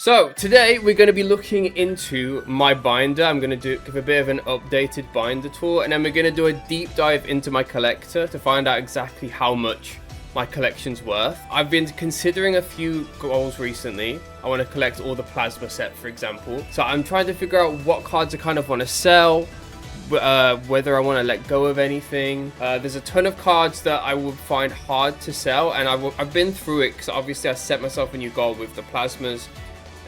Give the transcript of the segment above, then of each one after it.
So today we're going to be looking into my binder. I'm going to give a bit of an updated binder tour, and then we're going to do a deep dive into my collector to find out exactly how much my collection's worth. I've been considering a few goals recently. I want to collect all the plasma set, for example. So I'm trying to figure out what cards I kind of want to sell, whether I want to let go of anything. There's a ton of cards that I would find hard to sell, and I've been through it because obviously I set myself a new goal with the plasmas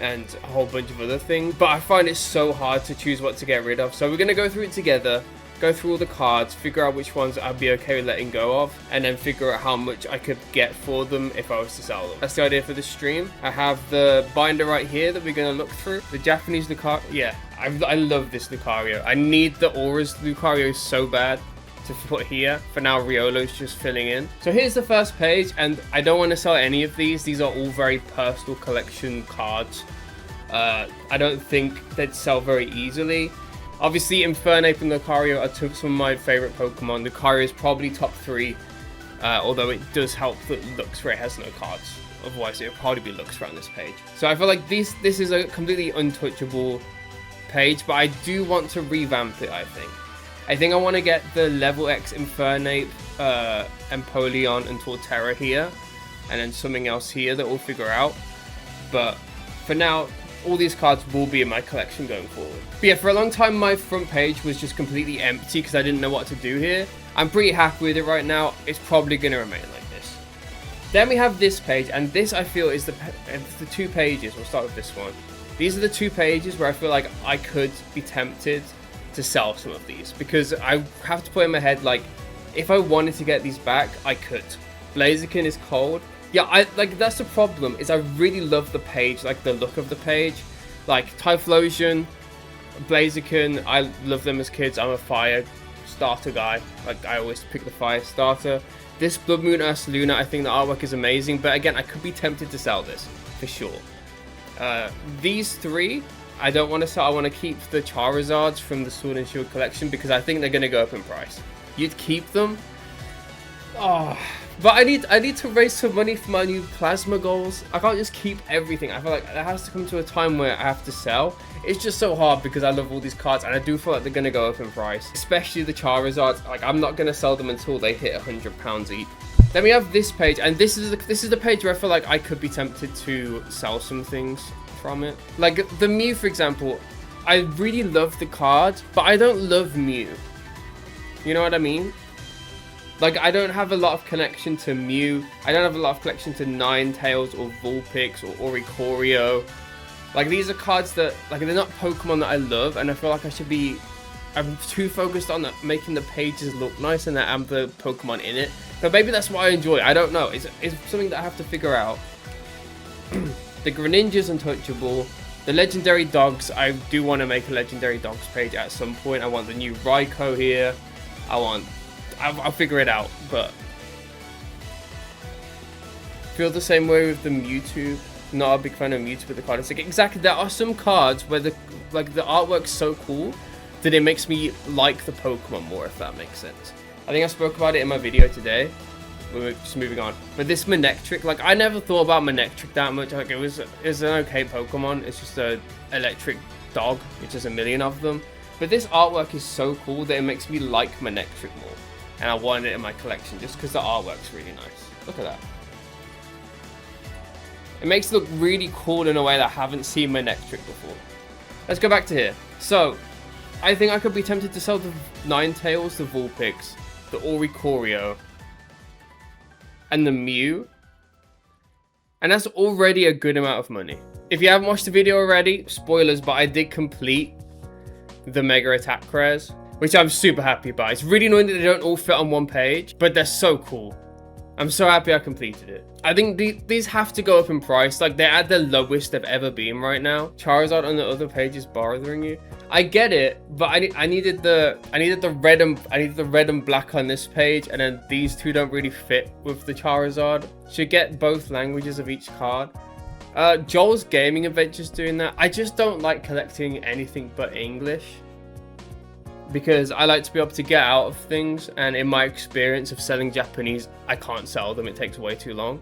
and a whole bunch of other things, but I find it so hard to choose what to get rid of. So we're going to go through it together, go through all the cards, figure out which ones I'd be okay with letting go of, and then figure out how much I could get for them if I was to sell them. That's the idea for the stream. I have the binder right here that we're going to look through. The Japanese Lucario. Yeah, I love this Lucario. I need the Auras Lucario so bad to put here. For now, Riolo's just filling in. So here's the first page, and I don't want to sell any of these. These are all very personal collection cards. I don't think they'd sell very easily. Obviously, Infernape and Lucario are some of my favorite Pokemon. Lucario is probably top 3, although it does help that Luxray has no cards. Otherwise, it would probably be Luxray on this page. So I feel like this is a completely untouchable page, but I do want to revamp it, I think I want to get the level X Infernape, Empoleon, and Torterra here, and then something else here that we'll figure out. But for now, all these cards will be in my collection going forward. But yeah, for a long time, my front page was just completely empty because I didn't know what to do here. I'm pretty happy with it right now. It's probably going to remain like this. Then we have this page, and this I feel is the 2 pages. We'll start with this one. These are the 2 pages where I feel like I could be tempted to sell some of these, because I have to put in my head, like, if I wanted to get these back, I could. Blaziken is cold. Yeah, that's the problem, is I really love the page, like the look of the page. Like Typhlosion, Blaziken, I love them as kids. I'm a fire starter guy. Like, I always pick the fire starter. This Blood Moon Ursaluna, I think the artwork is amazing, but again, I could be tempted to sell this for sure. These 3 I don't want to sell. I want to keep the Charizards from the Sword and Shield collection because I think they're going to go up in price. You'd keep them. Oh, but I need to raise some money for my new plasma goals. I can't just keep everything. I feel like there has to come to a time where I have to sell. It's just so hard because I love all these cards, and I do feel like they're going to go up in price, especially the Charizards. Like, I'm not going to sell them until they hit £100 each. Then we have this page, and this is the page where I feel like I could be tempted to sell some things from it. Like the Mew, for example. I really love the card, but I don't love Mew. You know what I mean? Like, I don't have a lot of connection to Mew. I don't have a lot of connection to Ninetales or Vulpix or Oricorio. Like, these are cards that, like, they're not Pokemon that I love, and I feel like I'm too focused on making the pages look nice and that I'm the Pokemon in it. But maybe that's what I enjoy. I don't know. It's something that I have to figure out. The Greninja's untouchable. The legendary dogs, I do want to make a legendary dogs page at some point. I want the new Raikou here. I'll figure it out, but feel the same way with the Mewtwo. Not a big fan of Mewtwo with the card. It's like, exactly, there are some cards where the artwork's so cool that it makes me like the Pokemon more, if that makes sense. I think I spoke about it in my video today. We're just moving on. But this Manectric, like, I never thought about Manectric that much. Like, it was an okay Pokemon. It's just a electric dog, which is a million of them. But this artwork is so cool that it makes me like Manectric more. And I wanted it in my collection just because the artwork's really nice. Look at that. It makes it look really cool in a way that I haven't seen Manectric before. Let's go back to here. So, I think I could be tempted to sell the Ninetales, the Vulpix, the Oricorio, and the Mew, and that's already a good amount of money. If you haven't watched the video already, spoilers, but I did complete the Mega Attack Rares, which I'm super happy about. It's really annoying that they don't all fit on one page, but they're so cool. I'm so happy I completed it. I think these have to go up in price. Like, they're at the lowest they've ever been right now. Charizard on the other page is bothering you. I get it, but I needed the red and black on this page, and then these 2 don't really fit with the Charizard. Should get both languages of each card. Joel's Gaming Adventure's doing that. I just don't like collecting anything but English, because I like to be able to get out of things, and in my experience of selling Japanese, I can't sell them. It takes way too long.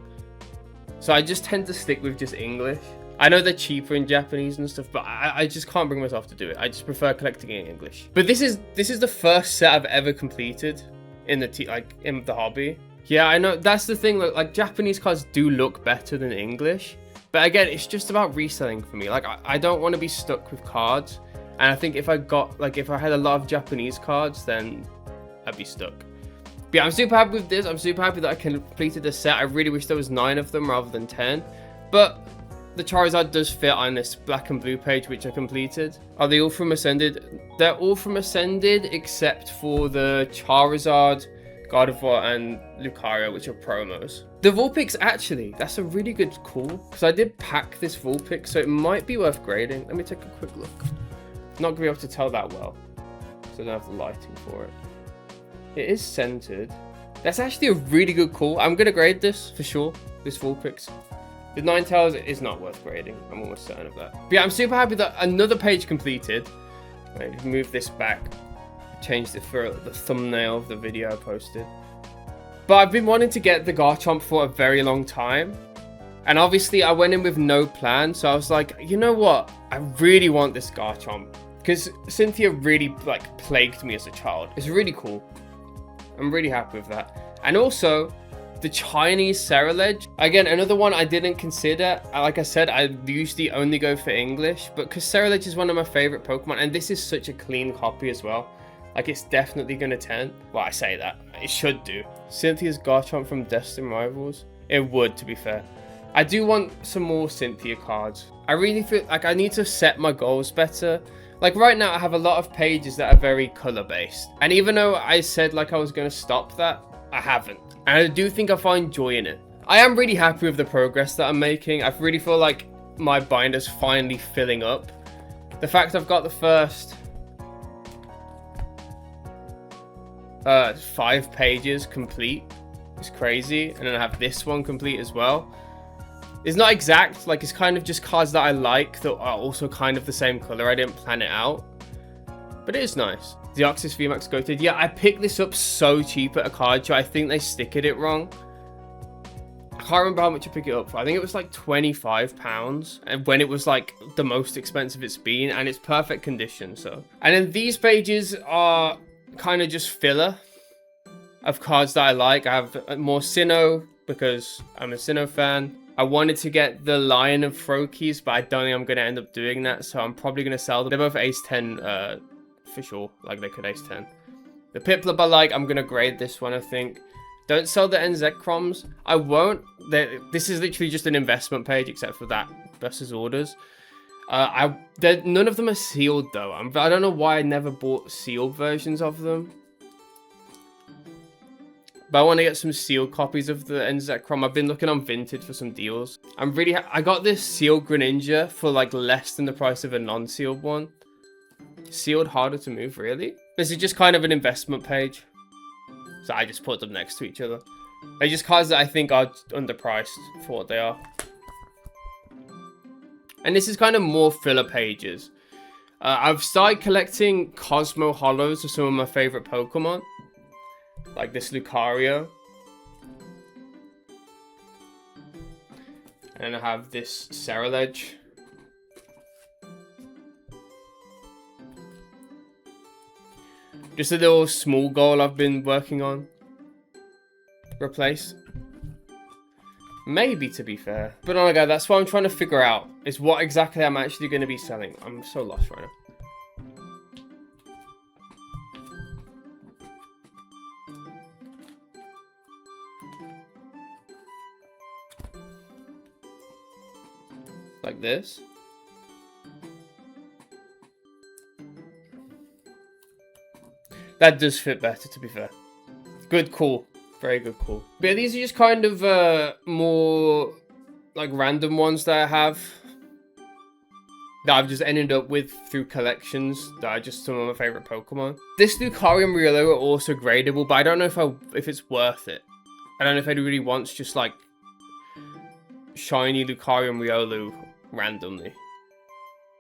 So I just tend to stick with just English. I know they're cheaper in Japanese and stuff, but I just can't bring myself to do it. I just prefer collecting in English. But this is the first set I've ever completed in the hobby. Yeah, I know that's the thing. Like Japanese cards do look better than English, but again, it's just about reselling for me. Like I don't want to be stuck with cards, and I think if I had a lot of Japanese cards, then I'd be stuck. But yeah, I'm super happy with this. I'm super happy that I completed the set. I really wish there was 9 of them rather than 10, but the Charizard does fit on this black and blue page, which I completed. Are they all from Ascended? They're all from Ascended, except for the Charizard, Gardevoir, and Lucario, which are promos. The Vulpix, actually, that's a really good call, because I did pack this Vulpix, so it might be worth grading. Let me take a quick look. I'm not going to be able to tell that well, so I don't have the lighting for it. It is centered. That's actually a really good call. I'm going to grade this, for sure, this Vulpix. The Ninetales is not worth grading. I'm almost certain of that. But yeah, I'm super happy that another page completed. Maybe move this back. Changed it for the thumbnail of the video I posted. But I've been wanting to get the Garchomp for a very long time. And obviously I went in with no plan. So I was like, you know what? I really want this Garchomp. Because Cynthia really plagued me as a child. It's really cool. I'm really happy with that. And also, the Chinese Ceruledge, again, another one I didn't consider. Like I said, I usually only go for English, but because Ceruledge is one of my favorite Pokemon, and this is such a clean copy as well. Like, it's definitely gonna 10. Well, I say that. It should do. Cynthia's Garchomp from Destined Rivals. It would, to be fair. I do want some more Cynthia cards. I really feel like I need to set my goals better. Like right now, I have a lot of pages that are very color-based. And even though I said like I was gonna stop that, I haven't. And I do think I find joy in it. I am really happy with the progress that I'm making. I really feel like my binder's finally filling up. The fact I've got the first 5 pages complete is crazy. And then I have this one complete as well. It's not exact, like it's kind of just cards that I like that are also kind of the same color. I didn't plan it out, but it is nice. Deoxys VMAX Goated. Yeah, I picked this up so cheap at a card show. I think they stickered it wrong. I can't remember how much I picked it up for. I think it was like £25, and when it was like the most expensive it's been, and it's perfect condition. So, and then these pages are kind of just filler of cards that I like. I have more Sinnoh because I'm a Sinnoh fan. I wanted to get the line of Froakies, but I don't think I'm going to end up doing that, so I'm probably going to sell them. They're both Ace 10 for sure, like they could Ace 10. The Piplup I like, I'm going to grade this one, I think. Don't sell the NZ-Chroms. I won't. This is literally just an investment page, except for that versus orders. None of them are sealed, though. I don't know why I never bought sealed versions of them. But I want to get some sealed copies of the NZ-Chrom. I've been looking on Vinted for some deals. I got this sealed Greninja for like less than the price of a non-sealed one. Sealed, harder to move, really? This is just kind of an investment page. So I just put them next to each other. They're just cards that I think are underpriced for what they are. And this is kind of more filler pages. I've started collecting Cosmo Hollows of some of my favorite Pokemon. Like this Lucario. And I have this Ceruledge. Just a little small goal I've been working on. Replace. Maybe, to be fair. But oh my god, that's what I'm trying to figure out. Is what exactly I'm actually going to be selling. I'm so lost right now. Like this. That does fit better, to be fair. Good call. Very good call. But yeah, these are just kind of more like random ones that I have. That I've just ended up with through collections that are just some of my favorite Pokemon. This Lucario and Riolu are also gradable, but I don't know if it's worth it. I don't know if anybody really wants just like shiny Lucario and Riolu randomly.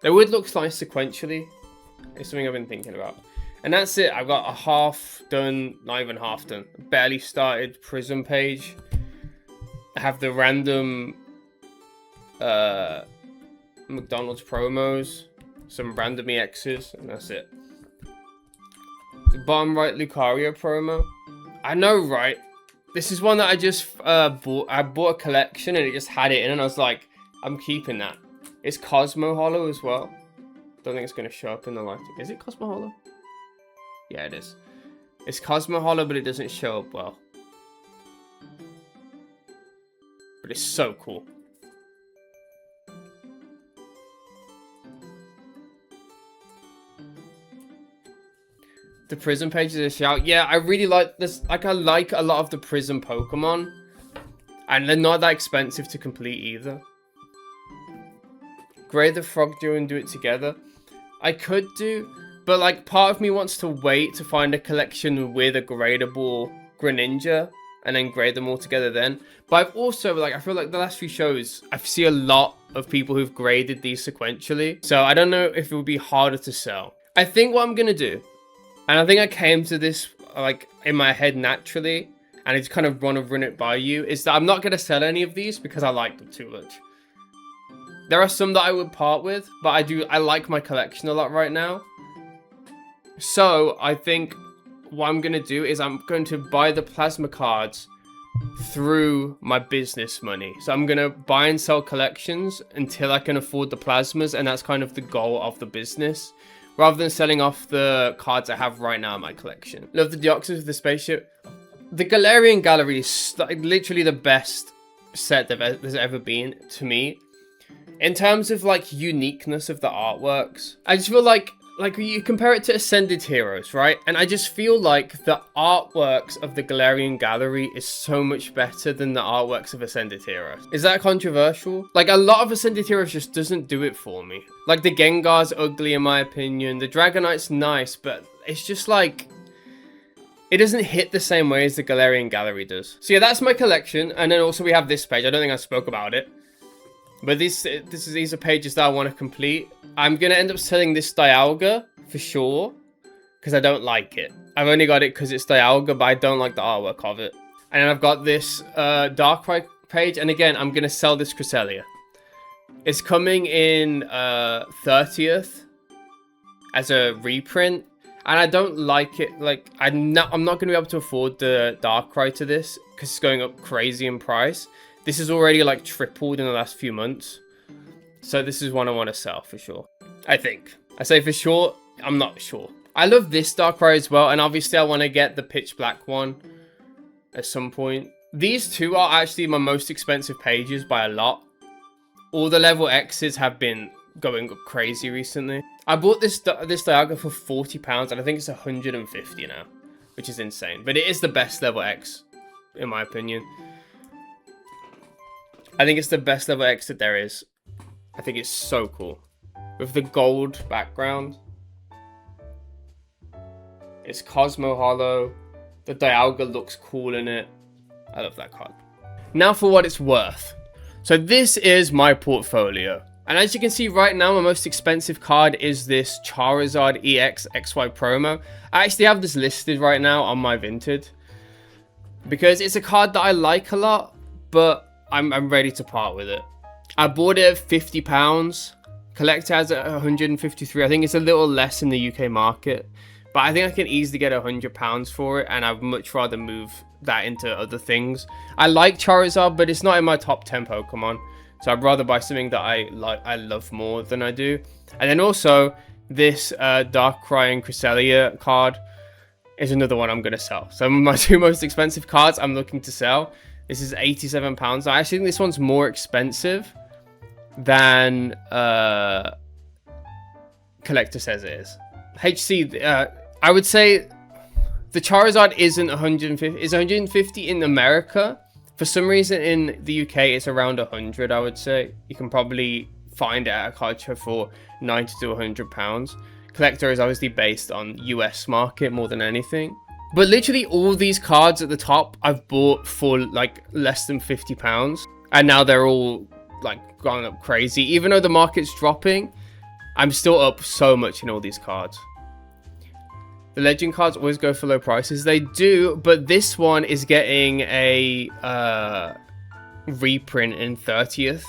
They would look nice sequentially. It's something I've been thinking about. And that's it. I've got a half done, not even half done, barely started Prism page. I have the random McDonald's promos, some random EXs, and that's it. The bottom right Lucario promo. I know, right? This is one that I just bought. I bought a collection and it just had it in, and I was like, I'm keeping that. It's Cosmo Hollow as well. Don't think it's going to show up in the lighting. Is it Cosmo Hollow? Yeah, it is. It's Cosmo Hollow, but it doesn't show up well. But it's so cool. The Prism page is a shout. Yeah, I really like this. Like, I like a lot of the Prism Pokemon. And they're not that expensive to complete either. Grade the Frog Duo and do it together. I could do, but like part of me wants to wait to find a collection with a gradable Greninja and then grade them all together then. But I've also, like, I feel like the last few shows, I see a lot of people who've graded these sequentially. So I don't know if it would be harder to sell. I think what I'm going to do, and I think I came to this like in my head naturally, and it's kind of want to run it by you, is that I'm not going to sell any of these because I like them too much. There are some that I would part with, but I like my collection a lot right now. So I think what I'm going to do is I'm going to buy the plasma cards through my business money. So I'm going to buy and sell collections until I can afford the plasmas, and that's kind of the goal of the business, rather than selling off the cards I have right now in my collection. Love the Deoxys with the spaceship. The Galarian Gallery is literally the best set there's ever been to me. In terms of like uniqueness of the artworks, I just feel like you compare it to Ascended Heroes, right? And I just feel like the artworks of the Galarian Gallery is so much better than the artworks of Ascended Heroes. Is that controversial? Like, a lot of Ascended Heroes just doesn't do it for me. Like, the Gengar's ugly in my opinion. The Dragonite's nice, but it's just like, it doesn't hit the same way as the Galarian Gallery does. So yeah, that's my collection. And then also we have this page. I don't think I spoke about it. But these are pages that I want to complete. I'm going to end up selling this Dialga for sure, because I don't like it. I've only got it because it's Dialga, but I don't like the artwork of it. And then I've got this Darkrai page, and again, I'm going to sell this Cresselia. It's coming in 30th as a reprint, and I don't like it. Like, I'm not going to be able to afford the Darkrai to this, because it's going up crazy in price. This is already like tripled in the last few months. So this is one I want to sell for sure. I think. I say for sure, I'm not sure. I love this Darkrai as well. And obviously I want to get the Pitch Black one at some point. These two are actually my most expensive pages by a lot. All the level X's have been going up crazy recently. I bought this Dialga for £40 and I think it's 150 now, which is insane. But it is the best level X, in my opinion. I think it's the best level X that there is. I think it's so cool. With the gold background. It's Cosmo Hollow. The Dialga looks cool in it. I love that card. Now for what it's worth. So this is my portfolio. And as you can see right now, my most expensive card is this Charizard EX XY promo. I actually have this listed right now on my Vinted, because it's a card that I like a lot, but I'm ready to part with it. I bought it at £50. Collector has it at 153. I think it's a little less in the UK market, but I think I can easily get £100 for it, and I'd much rather move that into other things. I like Charizard, but it's not in my top 10 Pokemon, so I'd rather buy something that I love more than I do. And then also this Darkrai and Cresselia card is another one I'm going to sell. So my two most expensive cards I'm looking to sell. This is £87. I actually think this one's more expensive than Collector says it is. HC, I would say the Charizard isn't 150. It's 150 in America. For some reason in the UK, it's around 100, I would say. You can probably find it at a card show for £90 to £100. Collector is obviously based on US market more than anything. But literally all these cards at the top I've bought for like less than £50. And now they're all like going up crazy. Even though the market's dropping, I'm still up so much in all these cards. The legend cards always go for low prices. They do, but this one is getting a reprint in 30th.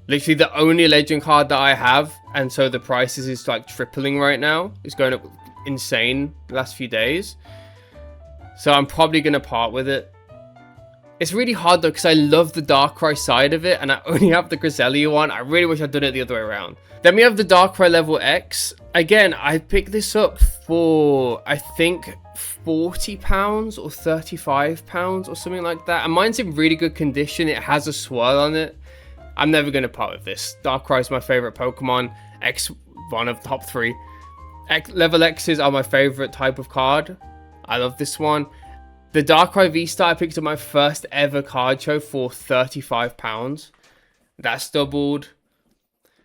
Literally the only legend card that I have, and so the prices is like tripling right now. It's going up insane the last few days. So I'm probably going to part with it. It's really hard though, because I love the Darkrai side of it, and I only have the Grisellia one. I really wish I'd done it the other way around. Then we have the Darkrai level X. Again, I picked this up for, I think, £40 or £35 or something like that. And mine's in really good condition. It has a swirl on it. I'm never going to part with this. Darkrai is my favorite Pokemon. X, one of the top 3. Level X's are my favorite type of card. I love this one. The Darkrai V-Star, I picked up my first ever card show for £35. That's doubled.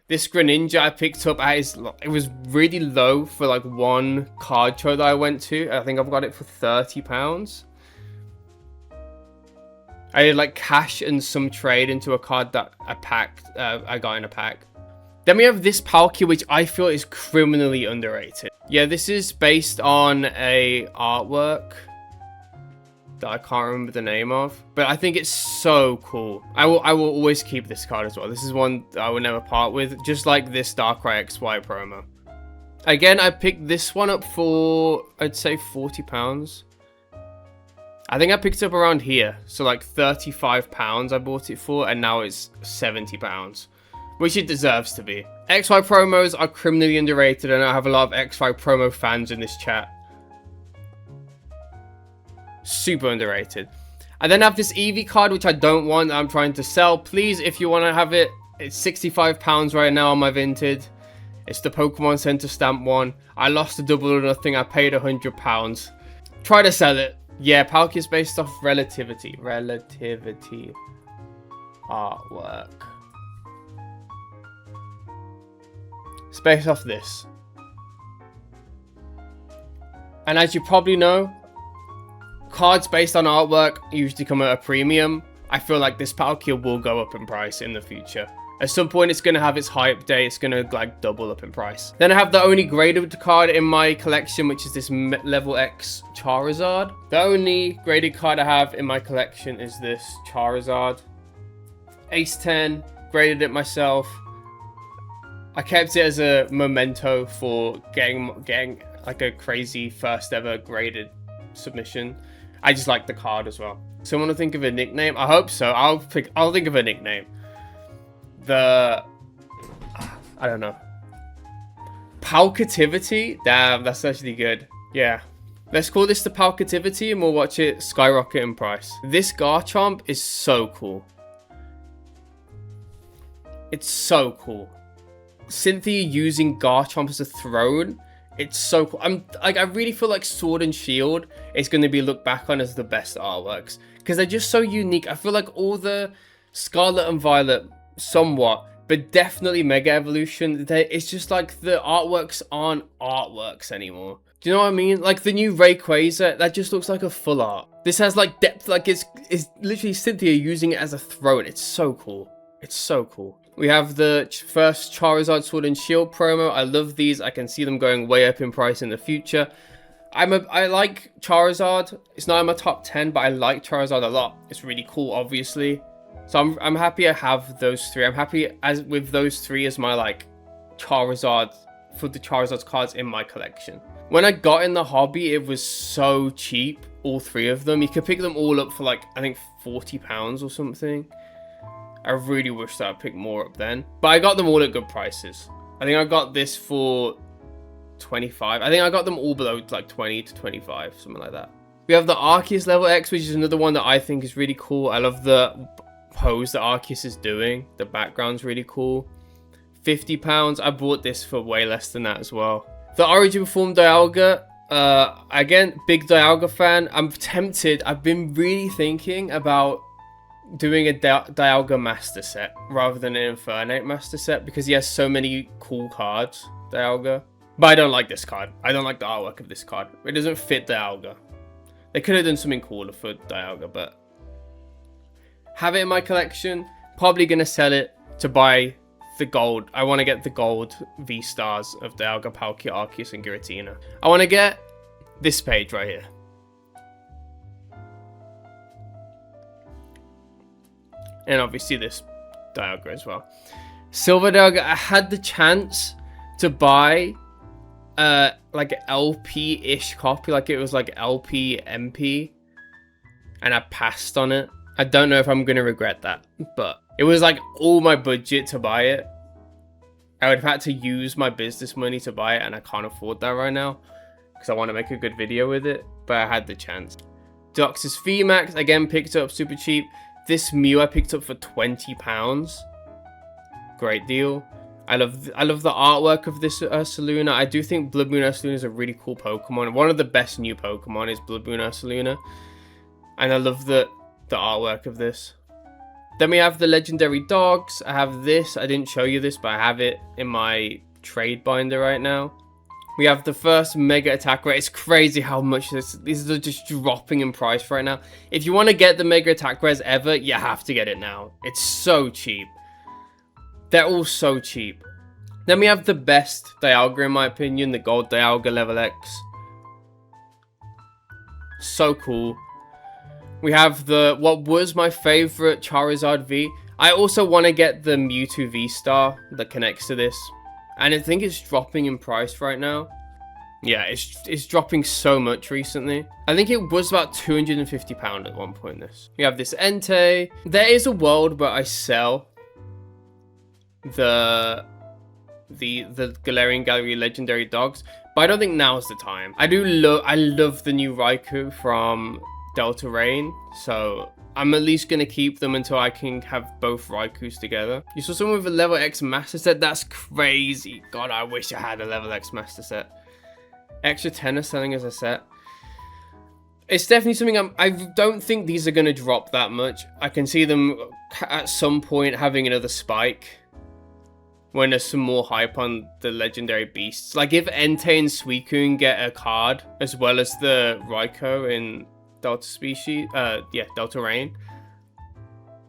This Greninja I picked up at it was really low for like one card show that I went to. I think I've got it for £30. I did like cash and some trade into a card that I got in a pack. Then we have this Palkia, which I feel is criminally underrated. Yeah, this is based on a artwork that I can't remember the name of, but I think it's so cool. I will always keep this card as well. This is one that I will never part with, just like this Darkrai XY promo. Again, I picked this one up for, I'd say £40. I think I picked it up around here, so like £35 I bought it for, and now it's £70, which it deserves to be. XY promos are criminally underrated, and I have a lot of XY promo fans in this chat. Super underrated. I then have this Eevee card, which I don't want. I'm trying to sell. Please, if you want to have it, it's £65 right now on my Vinted. It's the Pokemon Center stamp one. I lost a double or nothing. I paid £100. Try to sell it. Yeah, Palkia is based off Relativity artwork. It's based off this. And as you probably know, cards based on artwork usually come at a premium. I feel like this Palkia will go up in price in the future. At some point, it's going to have its hype day. It's going to like double up in price. Then I have the only graded card in my collection, which is this level X Charizard. The only graded card I have in my collection is this Charizard. Ace 10, graded it myself. I kept it as a memento for getting like a crazy first ever graded submission. I just like the card as well. Someone will think of a nickname. I hope so. I'll think of a nickname. I don't know. Palcativity? Damn, that's actually good. Yeah. Let's call this the Palcativity and we'll watch it skyrocket in price. This Garchomp is so cool. It's so cool. Cynthia using Garchomp as a throne. It's so cool. I really feel like Sword and Shield is going to be looked back on as the best artworks because they're just so unique. I feel like all the Scarlet and Violet, somewhat, but definitely Mega Evolution, it's just like the artworks aren't artworks anymore. Do you know what I mean? Like the new Rayquaza, that just looks like a full art. This has like depth, like it's literally Cynthia using it as a throne. It's so cool. It's so cool. We have the first Charizard Sword and Shield promo. I love these. I can see them going way up in price in the future. I like Charizard. It's not in my top 10, but I like Charizard a lot. It's really cool, obviously. So I'm happy I have those three. I'm happy with those three as my like Charizard, for the Charizard cards in my collection. When I got in the hobby, it was so cheap, all three of them. You could pick them all up for like, I think £40 or something. I really wish that I picked more up then. But I got them all at good prices. I think I got this for 25. I think I got them all below like 20 to 25, something like that. We have the Arceus level X, which is another one that I think is really cool. I love the pose that Arceus is doing. The background's really cool. £50. I bought this for way less than that as well. The Origin Form Dialga. Again, big Dialga fan. I'm tempted. I've been really thinking about doing a Dialga Master Set rather than an Infernape Master Set because he has so many cool cards, Dialga. But I don't like this card. I don't like the artwork of this card. It doesn't fit Dialga. They could have done something cooler for Dialga, but have it in my collection. Probably going to sell it to buy the gold. I want to get the gold V-Stars of Dialga, Palkia, Arceus, and Giratina. I want to get this page right here. And obviously this Dialga as well. Silver Dog, I had the chance to buy like an LP-ish copy, like it was like LP MP, and I passed on it. I don't know if I'm gonna regret that, but it was like all my budget to buy it. I would have had to use my business money to buy it, and I can't afford that right now because I want to make a good video with it, but I had the chance. Deluxe's VMAX, again, picked up super cheap. This Mew I picked up for £20. Great deal. I love the artwork of this Ursaluna. I do think Blood Moon Ursaluna is a really cool Pokemon. One of the best new Pokemon is Blood Moon Ursaluna. And I love the artwork of this. Then we have the legendary dogs. I have this. I didn't show you this, but I have it in my trade binder right now. We have the first Mega Attack Rate. It's crazy how much these are just dropping in price right now. If you want to get the Mega Attack Rares ever, you have to get it now. It's so cheap. They're all so cheap. Then we have the best Dialga, in my opinion, the Gold Dialga Level X. So cool. We have what was my favorite Charizard V. I also want to get the Mewtwo V-Star that connects to this. And I think it's dropping in price right now. Yeah, it's dropping so much recently. I think it was about £250 at one point. This. We have this Entei. There is a world where I sell the Galarian Gallery legendary dogs, but I don't think now's the time. I love the new Raikou from Delta Rain, so I'm at least gonna keep them until I can have both Raikous together. You saw someone with a level X master set? That's crazy. God, I wish I had a level X master set. Extra 10 are selling as a set. It's definitely something I don't think these are gonna drop that much. I can see them at some point having another spike when there's some more hype on the legendary beasts. Like if Entei and Suicune get a card as well as the Raikou in Delta Species, Delta Rain,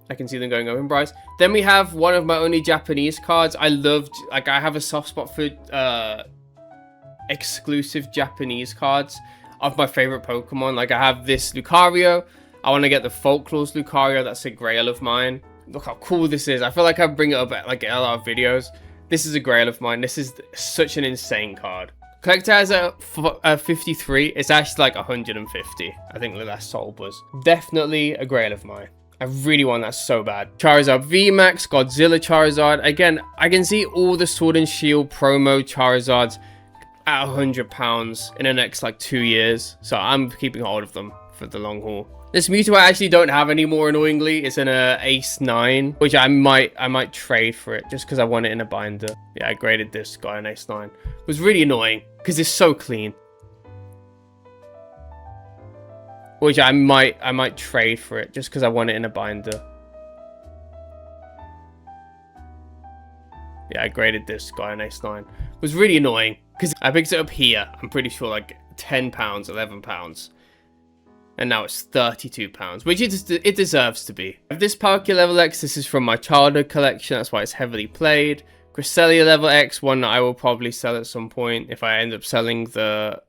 I can see them going up in price. Then we have one of my only Japanese cards. I have a soft spot for exclusive Japanese cards of my favorite Pokemon. Like I have this Lucario. I want to get the Folklore's Lucario. That's a grail of mine. Look how cool this is. I feel like I bring it up at like a lot of videos. This is a grail of mine. This is such an insane card. Collector has a 53. It's actually like 150. I think the last sold was. Definitely a grail of mine. I really want that so bad. Charizard VMAX, Godzilla Charizard. Again, I can see all the Sword and Shield promo Charizards at £100 in the next like 2 years. So I'm keeping hold of them for the long haul. This Mewtwo I actually don't have anymore, annoyingly. It's in a Ace 9, which I might trade for it just because I want it in a binder. Yeah, I graded this guy an Ace 9. It was really annoying because it's so clean. Which I might trade for it just because I want it in a binder. Yeah, I graded this guy an Ace 9. It was really annoying because I picked it up here. I'm pretty sure like £10, £11. And now it's £32, which it deserves to be. This Palkia Level X, this is from my childhood collection. That's why it's heavily played. Cresselia Level X, one that I will probably sell at some point if I end up selling the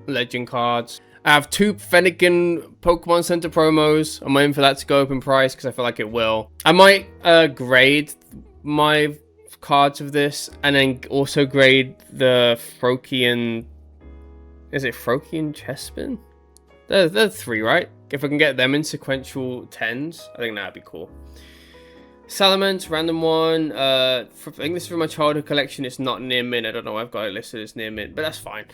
legend cards. I have 2 Fennekin Pokemon Center promos. I'm waiting for that to go up in price because I feel like it will. I might grade my cards of this and then also grade the Froakian. Is it Froakian Chespin? They're 3, right? If I can get them in sequential 10s, I think that'd be cool. Salamence, random one. I think this is from my childhood collection. It's not near mint. I don't know why I've got it listed as near mint, but that's fine.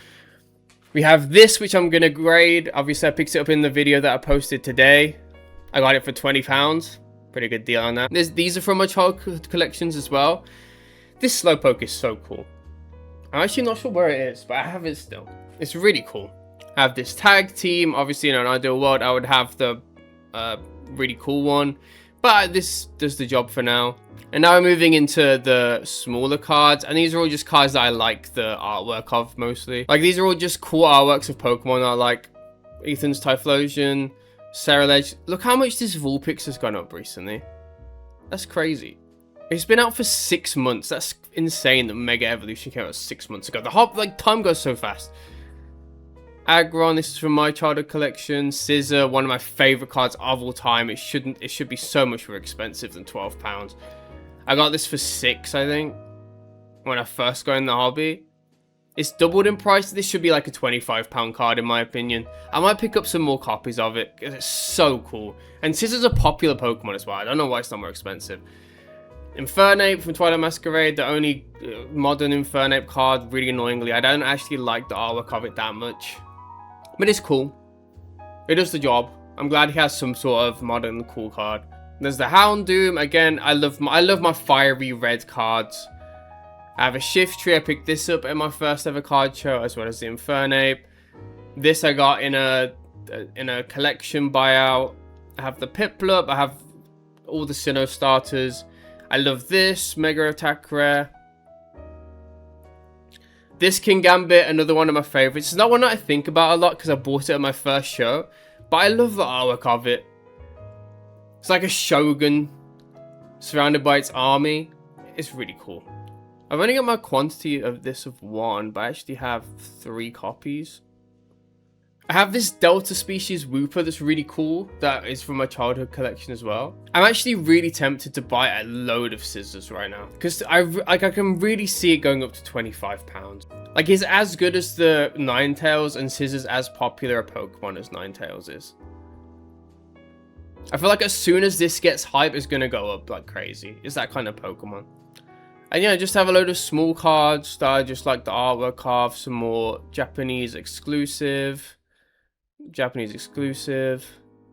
We have this, which I'm going to grade. Obviously, I picked it up in the video that I posted today. I got it for £20. Pretty good deal on that. These are from my childhood collections as well. This Slowpoke is so cool. I'm actually not sure where it is, but I have it still. It's really cool. I have this tag team. Obviously, in an ideal world, I would have the really cool one. But this does the job for now. And now we're moving into the smaller cards. And these are all just cards that I like the artwork of mostly. Like, these are all just cool artworks of Pokemon I like. Ethan's Typhlosion, Ceruledge. Look how much this Vulpix has gone up recently. That's crazy. It's been out for 6 months. That's insane that Mega Evolution came out 6 months ago. Time goes so fast. Aggron, this is from my childhood collection. Scissor, one of my favorite cards of all time. It should be so much more expensive than £12. I got this for 6, I think, when I first got in the hobby. It's doubled in price. This should be like a £25 card in my opinion. I might pick up some more copies of it because it's so cool. And Scissors are a popular Pokemon as well. I don't know why it's not more expensive. Infernape from Twilight Masquerade, the only modern Infernape card, really annoyingly. I don't actually like the artwork of it that much. But it's cool. It does the job. I'm glad he has some sort of modern cool card. There's the Houndoom. Again, I love my fiery red cards. I have a Shiftry. I picked this up at my first ever card show, as well as the Infernape. This I got in a collection buyout. I have the Piplup. I have all the Sinnoh starters. I love this Mega Attack rare. This King Gambit, another one of my favorites. It's not one that I think about a lot because I bought it at my first show, but I love the artwork of it. It's like a shogun surrounded by its army. It's really cool. I've only got my quantity of this of 1, but I actually have 3 copies. I have this Delta species Wooper that's really cool. That is from my childhood collection as well. I'm actually really tempted to buy a load of Scissors right now because I can really see it going up to £25. Like, it's as good as the Ninetales, and Scissors as popular a Pokemon as Ninetales is. I feel like as soon as this gets hype, it's gonna go up like crazy. It's that kind of Pokemon. And yeah, just have a load of small cards that I just like the artwork of. Some more Japanese exclusive. A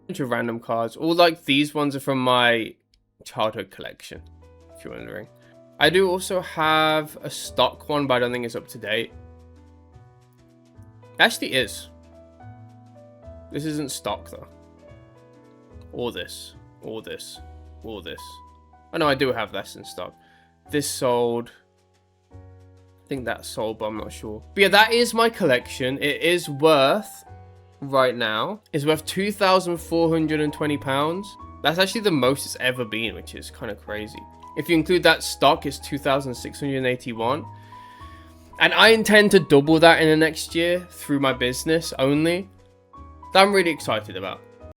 bunch of random cards. All like these ones are from my childhood collection, if you're wondering. I do also have a stock one, but I don't think it's up to date. It actually is. This isn't stock though. Or this. Or this. Or this. Oh no, I do have this in stock. This sold. I think that sold, but I'm not sure. But yeah, that is my collection. It is worth, right now, it's worth £2,420. That's actually the most it's ever been, which is kind of crazy. If you include that stock, it's £2,681. And I intend to double that in the next year through my business only. That I'm really excited about.